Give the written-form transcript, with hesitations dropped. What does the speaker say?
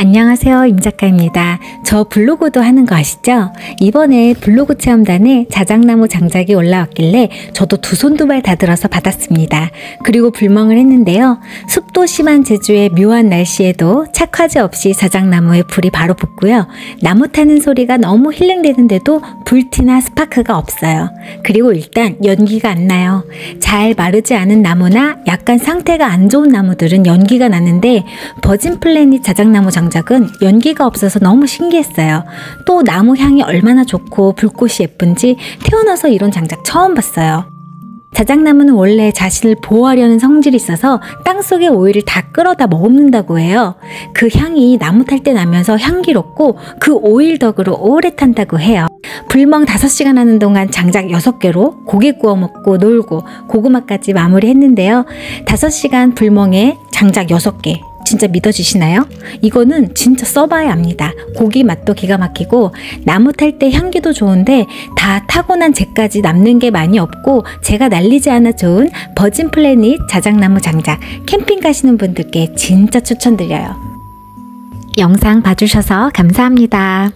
안녕하세요, 임 작가입니다. 저 블로그도 하는 거 아시죠? 이번에 블로그 체험단에 자작나무 장작이 올라왔길래 저도 두 손 두 발 다 들어서 받았습니다. 그리고 불멍을 했는데요. 습도 심한 제주의 묘한 날씨에도 착화제 없이 자작나무에 불이 바로 붙고요. 나무 타는 소리가 너무 힐링되는데도 불티나 스파크가 없어요. 그리고 일단 연기가 안 나요. 잘 마르지 않은 나무나 약간 상태가 안 좋은 나무들은 연기가 나는데 버진 플래닛 자작나무 장작은 연기가 없어서 너무 신기했어요. 또 나무 향이 얼마나 좋고 불꽃이 예쁜지 태어나서 이런 장작 처음 봤어요. 자작나무는 원래 자신을 보호하려는 성질이 있어서 땅속의 오일을 다 끌어다 머금는다고 해요. 그 향이 나무 탈 때 나면서 향기롭고 그 오일 덕으로 오래 탄다고 해요. 불멍 5시간 하는 동안 장작 6개로 고기 구워 먹고 놀고 고구마까지 마무리했는데요. 5시간 불멍에 장작 6개. 진짜 믿어지시나요? 이거는 진짜 써봐야 합니다. 고기 맛도 기가 막히고 나무 탈 때 향기도 좋은데 다 타고난 재까지 남는 게 많이 없고 제가 날리지 않아 좋은 버진 플래닛 자작나무 장작 캠핑 가시는 분들께 진짜 추천드려요. 영상 봐주셔서 감사합니다.